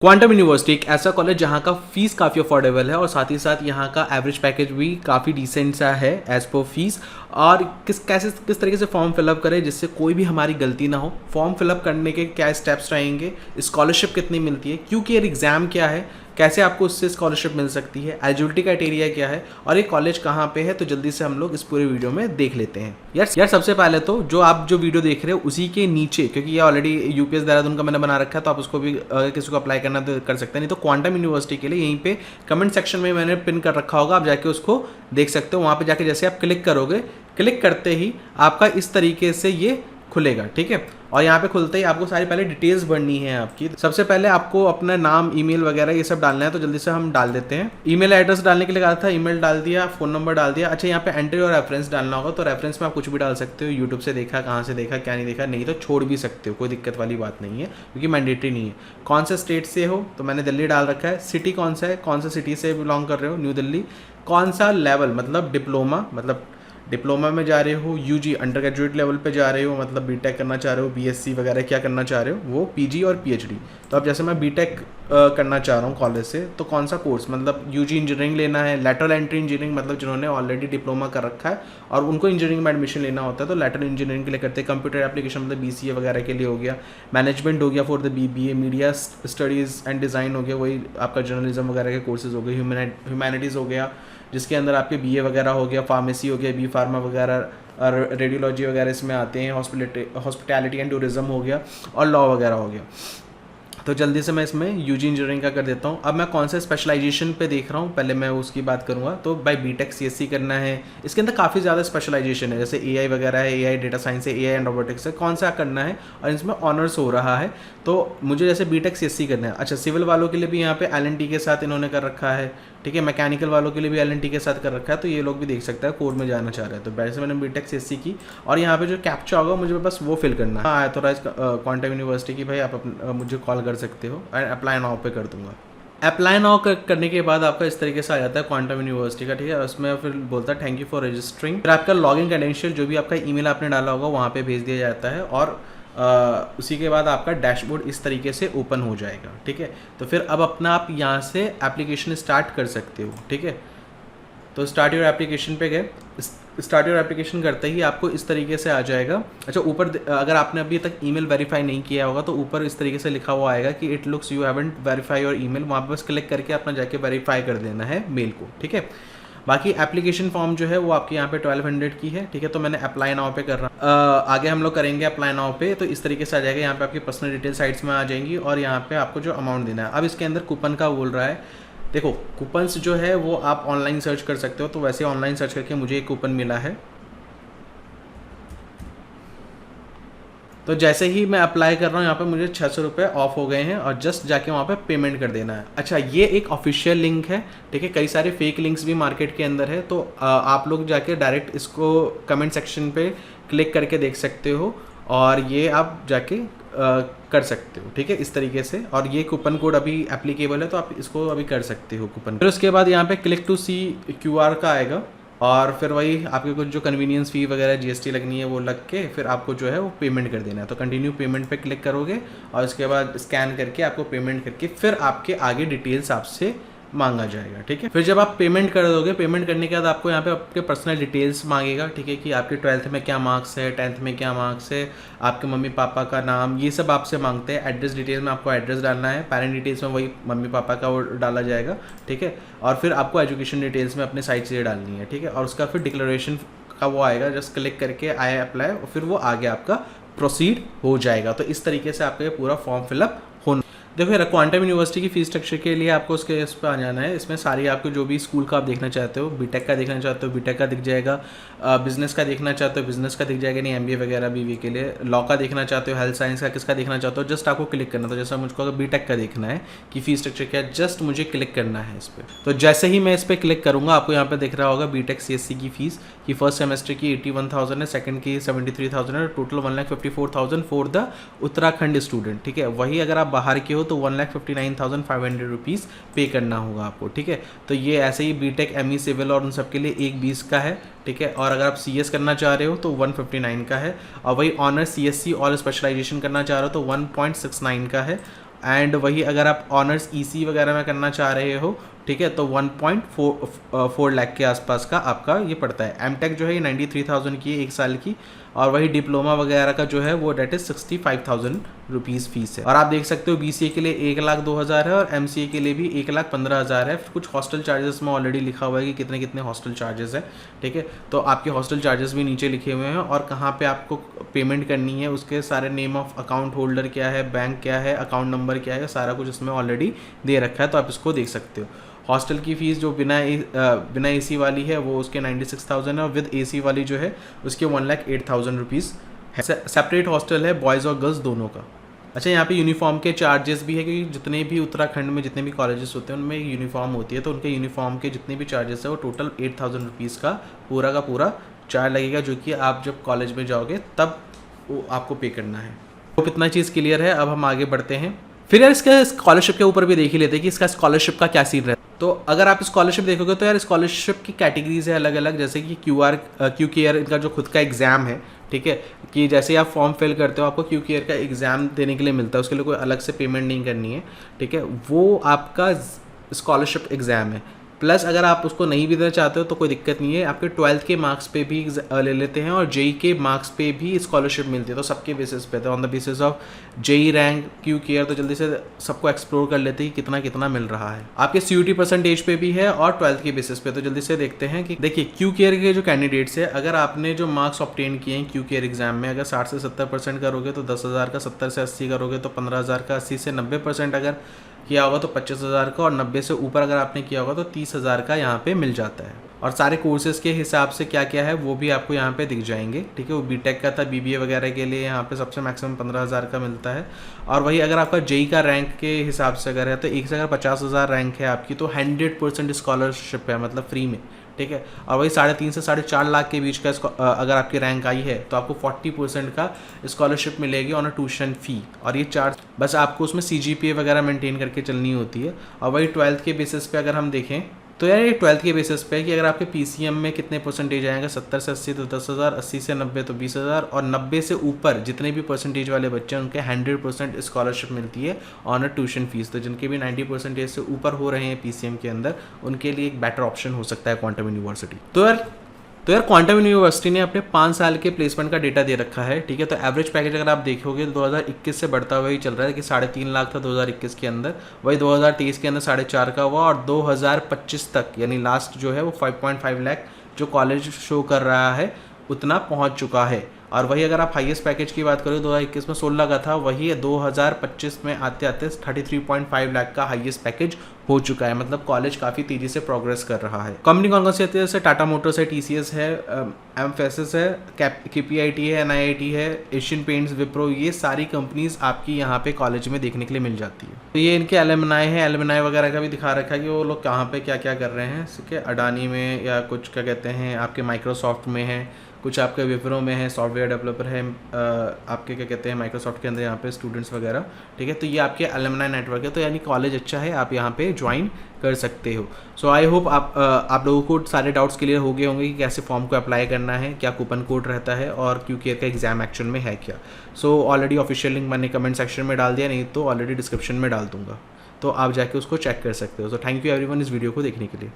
Quantum university एक ऐसा college जहाँ का फीस काफ़ी अफोर्डेबल है और साथ ही साथ यहाँ का एवरेज पैकेज भी काफ़ी डिसेंट सा है एज पर फीस। और किस तरीके से फॉर्म फिलअप करें जिससे कोई भी हमारी गलती ना हो, फॉर्म फिलअप करने के क्या स्टेप्स रहेंगे, स्कॉलरशिप कितनी मिलती है, क्योंकि ये एग्ज़ाम क्या है, कैसे आपको उससे स्कॉलरशिप मिल सकती है, एलिजिबिलिटी क्राइटेरिया क्या है और ये कॉलेज कहाँ पे है, तो जल्दी से हम लोग इस पूरे वीडियो में देख लेते हैं। यार सबसे पहले तो जो वीडियो देख रहे हो उसी के नीचे, क्योंकि ये ऑलरेडी यूपीएस देहरादून का मैंने बना रखा है तो आप उसको भी किसी को अप्लाई करना तो कर सकते हैं, नहीं तो क्वांटम यूनिवर्सिटी के लिए यहीं पे कमेंट सेक्शन में मैंने पिन कर रखा होगा, आप जाके उसको देख सकते हो। वहाँ पे जाके जैसे आप क्लिक करोगे, क्लिक करते ही आपका इस तरीके से ये खुलेगा, ठीक है। और यहाँ पे खुलते ही आपको सारी पहले डिटेल्स भरनी है आपकी। सबसे पहले आपको अपना नाम, ईमेल वगैरह ये सब डालना है, तो जल्दी से हम डाल देते हैं। ईमेल एड्रेस डालने के लिए कहा था, ईमेल डाल दिया, फ़ोन नंबर डाल दिया। अच्छा, यहाँ पे एंट्री और रेफरेंस डालना होगा, तो रेफरेंस में आप कुछ भी डाल सकते हो, यूट्यूब से देखा, कहाँ से देखा, क्या नहीं देखा, नहीं तो छोड़ भी सकते हो, कोई दिक्कत वाली बात नहीं है क्योंकि मैंडेटरी नहीं है। कौन से स्टेट से हो, तो मैंने दिल्ली डाल रखा है। सिटी कौन सा है, कौन सा सिटी से बिलोंग कर रहे हो, न्यू दिल्ली। कौन सा लेवल, मतलब डिप्लोमा में जा रहे हो, यूजी अंडर ग्रेजुएट लेवल पे जा रहे हो, मतलब बीटेक करना चाह रहे हो, बीएससी वगैरह क्या करना चाह रहे हो, वो पीजी और पीएचडी। तो अब जैसे मैं बीटेक करना चाह रहा हूँ कॉलेज से, तो कौन सा कोर्स, मतलब यूजी इंजीनियरिंग लेना है, लैटरल एंट्री इंजीनियरिंग, मतलब जिन्होंने ऑलरेडी डिप्लोमा कर रखा है और उनको इंजीनियरिंग में एडमिशन लेना होता है तो लैटरल इंजीनियरिंग के लिए करते हैं। कंप्यूटर एप्लीकेशन मतलब बीसीए वगैरह के लिए हो गया। मैनेजमेंट हो गया for the BBA. Media studies and design हो गया, वही आपका जर्नलिज्म वगैरह के कोर्सेज हो गए। ह्यूमैनिटीज़ हो गया, जिसके अंदर आपके बीए वगैरह हो गया, फार्मेसी हो गया, बी फार्मा वगैरह और रेडियोलॉजी वगैरह इसमें आते हैं। हॉस्पिटैलिटी एंड टूरिज्म हो गया और लॉ वगैरह हो गया। तो जल्दी से मैं इसमें यूजी इंजीनियरिंग का कर देता हूँ। अब मैं कौन से स्पेशलाइजेशन पे देख रहा हूँ, पहले मैं उसकी बात करूँगा। तो बाय बीटेक सीएससी करना है, इसके अंदर काफ़ी ज़्यादा स्पेशलाइजेशन है, जैसे एआई वगैरह है, एआई डेटा साइंस है, एआई एंड रोबोटिक्स है, कौन सा करना है और इसमें ऑनर्स हो रहा है। तो मुझे जैसे बीटेक सीएससी करना है। अच्छा, सिविल वालों के लिए भी यहाँ पे एलएनटी के साथ इन्होंने कर रखा है, ठीक है। मैकेनिकल वालों के लिए भी एलएनटी के साथ कर रखा है, तो ये लोग भी देख सकते हैं कोर में जाना चाह रहे हैं। तो वैसे मैंने बीटेक सीएससी की और यहाँ पे जो कैप्चा होगा मुझे बस वो फिल करना है। हाँ, ऑथोराइज क्वांटम यूनिवर्सिटी की भाई आप मुझे कॉल कर सकते हो, अप्लाई नाउ पे कर दूंगा। अप्लाई नाउ करने के बाद आपका इस तरीके से आ जाता है क्वांटम यूनिवर्सिटी का, ठीक है। उसमें फिर बोलता है थैंक यू फॉर रजिस्टरिंग। फिर आपका लॉगिन क्रेडेंशियल, जो भी आपका ईमेल आपने डाला होगा वहाँ पे भेज दिया जाता है और उसी के बाद आपका डैशबोर्ड इस तरीके से ओपन हो जाएगा, ठीक है। तो फिर अब अपना आप यहाँ से एप्लीकेशन स्टार्ट कर सकते हो, ठीक है। तो स्टार्ट योर एप्लीकेशन पे गए, स्टार्ट योर एप्लीकेशन करते ही आपको इस तरीके से आ जाएगा। अच्छा, ऊपर अगर आपने अभी तक ईमेल वेरीफाई नहीं किया होगा तो ऊपर इस तरीके से लिखा हुआ आएगा कि it looks you haven't verify your email, वहाँ पर बस क्लिक करके अपना जाके वेरीफाई कर देना है मेल को, ठीक है। बाकी एप्लीकेशन फॉर्म जो है वो आपके यहाँ पे 1200 की है, ठीक है। तो मैंने अप्लाई नाउ पे कर रहा हूँ। आगे हम लोग करेंगे अप्लाई नाउ पे, तो इस तरीके से आ जाएगा। यहाँ पे आपकी पर्सनल डिटेल साइट्स में आ जाएंगी और यहाँ पे आपको जो अमाउंट देना है। अब इसके अंदर कूपन का बोल रहा है, देखो कूपन्स जो है वो आप ऑनलाइन सर्च कर सकते हो, तो वैसे ऑनलाइन सर्च करके मुझे एक कूपन मिला है। तो जैसे ही मैं अप्लाई कर रहा हूँ यहाँ पे मुझे 600 रुपये ऑफ हो गए हैं और जस्ट जाके वहाँ पे पेमेंट कर देना है। अच्छा, ये एक ऑफिशियल लिंक है, ठीक है। कई सारे फेक लिंक्स भी मार्केट के अंदर है, तो आप लोग जाके डायरेक्ट इसको कमेंट सेक्शन पे क्लिक करके देख सकते हो और ये आप जाके कर सकते हो, ठीक है, इस तरीके से। और ये कूपन कोड अभी एप्लीकेबल है तो आप इसको अभी कर सकते हो कूपन। फिर उसके बाद यहाँ पे क्लिक टू सी क्यूआर का आएगा और फिर वही आपके कुछ जो कन्वीनियंस फ़ी वगैरह जीएसटी लगनी है वो लग के फिर आपको जो है वो पेमेंट कर देना है। तो कंटिन्यू पेमेंट पे क्लिक करोगे और उसके बाद स्कैन करके आपको पेमेंट करके फिर आपके आगे डिटेल्स आपसे मांगा जाएगा, ठीक है। फिर जब आप पेमेंट कर दोगे, पेमेंट करने के बाद आपको यहाँ पे आपके पर्सनल डिटेल्स मांगेगा, ठीक है, कि आपके 12th में क्या मार्क्स है, 10th में क्या मार्क्स है, आपके मम्मी पापा का नाम, ये सब आपसे मांगते हैं। एड्रेस डिटेल में आपको एड्रेस डालना है, पेरेंट डिटेल्स में वही मम्मी पापा का वो डाला जाएगा, ठीक है। और फिर आपको एजुकेशन डिटेल्स में अपने साइट से डालनी है, ठीक है। और उसका फिर डिक्लेरेशन का वो आएगा, जस्ट क्लिक करके आई अप्लाई और फिर वो आगे आपका प्रोसीड हो जाएगा। तो इस तरीके से आपका ये पूरा फॉर्म फिलअप होना। देखो यार, क्वांटम यूनिवर्सिटी की फीस स्ट्रक्चर के लिए आपको उसके इस पर आ जाना है। इसमें सारी आपको जो भी स्कूल का आप देखना चाहते हो, बीटेक का देखना चाहते हो बीटेक का दिख जाएगा, बिजनेस का देखना चाहते हो बिजनेस का दिख जाएगा, नहीं एमबीए वगैरह बीवी के लिए, लॉ का देखना चाहते हो, हेल्थ साइंस का किसका देखना चाहते हो, जस्ट आपको क्लिक करना। तो जैसा मुझको अगर बीटेक का देखना है कि फीस स्ट्रक्चर क्या है, जस्ट मुझे क्लिक करना है इस पर। तो जैसे ही मैं इस पर क्लिक करूँगा आपको यहाँ पर दिख रहा होगा बीटेक सीएससी की फीस की फर्स्ट सेमेस्टर की 81,000 है, सेकंड की 73,000 है, total 1,54,000 for the Uttarakhand student, ठीक है। वही अगर आप बाहर के हो तो 1,59,500 रुपीज़ पे करना होगा आपको, ठीक है। तो ये ऐसे ही बीटेक एमई सिविल और उन सब के लिए 1,20 का है, ठीक है। और अगर आप सीएस करना चाह रहे हो तो 159 का है, और वही ऑनर सीएससी और स्पेशलाइजेशन करना चाह रहे हो तो 1.69 का है, एंड वही अगर आप ऑनर्स ईसी वगैरह में करना चाह रहे हो, ठीक है, तो 1.4 लाख के आसपास का आपका ये पड़ता है। एमटेक जो है ये 93,000 की है 1 साल की, और वही डिप्लोमा वगैरह का जो है वो डेट इज 65,000 रुपीज़ फीस है। और आप देख सकते हो बीसीए के लिए 1,02,000 है और एमसीए के लिए भी 1,15,000 है। कुछ हॉस्टल चार्जेस में ऑलरेडी लिखा हुआ है कि कितने कितने हॉस्टल चार्जेस है, ठीक है, तो आपके हॉस्टल चार्जेस भी नीचे लिखे हुए हैं और कहाँ पे आपको पेमेंट करनी है, उसके सारे नेम ऑफ अकाउंट होल्डर क्या है, बैंक क्या है, अकाउंट नंबर क्या है, सारा कुछ इसमें ऑलरेडी दे रखा है, तो आप इसको देख सकते हो। हॉस्टल की फ़ीस जो बिना एसी वाली है वो उसके 96,000 है, और विद एसी वाली जो है उसके 1,08,000 रुपीज़ है। सेपरेट हॉस्टल है बॉयज़ और गर्ल्स दोनों का। अच्छा, यहाँ पे यूनिफॉर्म के चार्जेस भी है, क्योंकि जितने भी उत्तराखंड में जितने भी कॉलेजेस होते हैं उनमें यूनिफॉर्म होती है, तो उनके यूनिफॉर्म के जितने भी चार्जेस है वो टोटल 8,000 रुपीज़ का पूरा चार्ज लगेगा, जो कि आप जब कॉलेज में जाओगे तब वो आपको पे करना है। तो कितना चीज़ क्लियर है। अब हम आगे बढ़ते हैं। फिर यार इसका स्कॉलरशिप के ऊपर भी देख ही लेते हैं कि इसका स्कॉलरशिप का क्या सीन रहता है। तो अगर आप स्कॉलरशिप देखोगे तो यार स्कॉलरशिप की कैटेगरीज है अलग अलग, जैसे कि क्यू केयर इनका जो खुद का एग्ज़ाम है, ठीक है, कि जैसे आप फॉर्म फिल करते हो आपको क्यू केयर का एग्ज़ाम देने के लिए मिलता है, उसके लिए कोई अलग से पेमेंट नहीं करनी है, ठीक है, वो आपका स्कॉलरशिप एग्ज़ाम है। प्लस अगर आप उसको नहीं भी देना चाहते हो तो कोई दिक्कत नहीं है, आपके 12th के मार्क्स पे भी ले लेते हैं और जेई के मार्क्स पे भी स्कॉलरशिप मिलती है, तो सबके बेसिस पे, तो on the basis of JEE rank queue care, तो जल्दी से सबको एक्सप्लोर कर लेते हैं कि कितना कितना मिल रहा है। आपके सीयूटी परसेंटेज पे भी है और 12th के बेसिस पे, तो जल्दी से देखते हैं कि देखिए क्यू केयर के जो कैंडिडेट्स है, अगर आपने जो मार्क्स ऑब्टेन किए हैं क्यू केयर एग्जाम में, अगर 60 से 70% करोगे तो 10,000 का, 70 से 80 करोगे तो 15,000 का, 80 से 90% अगर किया होगा तो 25,000 का, और 90 से ऊपर अगर आपने किया होगा तो 30,000 का यहाँ पे मिल जाता है। और सारे कोर्सेज के हिसाब से क्या क्या है वो भी आपको यहाँ पे दिख जाएंगे, ठीक है, वो बीटेक का था, बीबीए वगैरह के लिए यहाँ पे सबसे मैक्सिमम 15,000 का मिलता है। और वही अगर आपका जेई का रैंक के हिसाब से अगर है तो एक से अगर 50,000 रैंक है आपकी तो 100% स्कॉलरशिप है, मतलब फ्री में, ठीक है। और वही 3.5 से 4.5 लाख के बीच का अगर आपकी रैंक आई है तो आपको 40% का स्कॉलरशिप मिलेगी ऑन अ ट्यूशन फ़ी, और ये चार्ज बस आपको उसमें CGPA वगैरह मेंटेन करके चलनी होती है। और वही 12th के बेसिस पे अगर हम देखें तो यार ये 12th के बेसिस पे है कि अगर आपके PCM में कितने परसेंटेज आएंगे, 70 से 80 तो 10,000, 80 से 90 तो 20,000, और 90 से ऊपर जितने भी परसेंटेज वाले बच्चे हैं उनके 100% स्कॉलरशिप मिलती है ऑन अ ट्यूशन फीस। तो जिनके भी 90% से ऊपर हो रहे हैं PCM के अंदर, उनके लिए एक बेटर ऑप्शन हो सकता है क्वांटम यूनिवर्सिटी। तो यार क्वांटम यूनिवर्सिटी ने अपने 5 साल के प्लेसमेंट का डेटा दे रखा है, ठीक है। तो एवरेज पैकेज अगर आप देखोगे तो 2021 से बढ़ता हुआ ही चल रहा है कि 3.5 लाख था 2021 के अंदर, वही 2023 के अंदर 4.5 का हुआ, और 2025 तक यानी लास्ट जो है वो 5.5 लाख जो कॉलेज शो कर रहा है उतना पहुंच चुका है। और वही अगर आप हाईएस्ट पैकेज की बात करें 2021 में 16 का था, वही 2025 में आते आते 33.5 लाख का हाईएस्ट पैकेज हो चुका है। मतलब कॉलेज काफ़ी तेज़ी से प्रोग्रेस कर रहा है। कंपनी कौन कौन सी आती है, जैसे टाटा मोटर्स है, TCS है, एमफेसिस है, KPIT है, NIIT है, एशियन पेंट्स, विप्रो, ये सारी कंपनीज आपकी यहाँ पे कॉलेज में देखने के लिए मिल जाती है। तो ये इनके एलुमनाई है, एलुमनाई वगैरह का भी दिखा रखा है कि वो लोग कहाँ पे क्या क्या कर रहे हैं, ठीक है, अडानी में, या कुछ क्या कहते हैं आपके माइक्रोसॉफ्ट में है, कुछ आपके विप्रो में है, सॉफ्टवेयर डेवलपर है, आपके क्या कहते हैं माइक्रोसॉफ्ट के अंदर यहाँ पे स्टूडेंट्स वगैरह, ठीक है। तो ये आपके अलुमनाई नेटवर्क है, तो यानी कॉलेज अच्छा है, आप यहाँ पे ज्वाइन कर सकते हो। सो आई होप आप लोगों को सारे डाउट्स क्लियर हो गए होंगे कि कैसे फॉर्म को अप्लाई करना है, क्या कूपन कोड रहता है, और क्यू केयर का एग्जाम एक्चुअल में है क्या। सो ऑलरेडी ऑफिशियल लिंक मैंने कमेंट सेक्शन में डाल दिया, नहीं तो ऑलरेडी डिस्क्रिप्शन में डाल दूंगा, तो आप जाके उसको चेक कर सकते हो। सो थैंक यू एवरीवन इस वीडियो को देखने के लिए।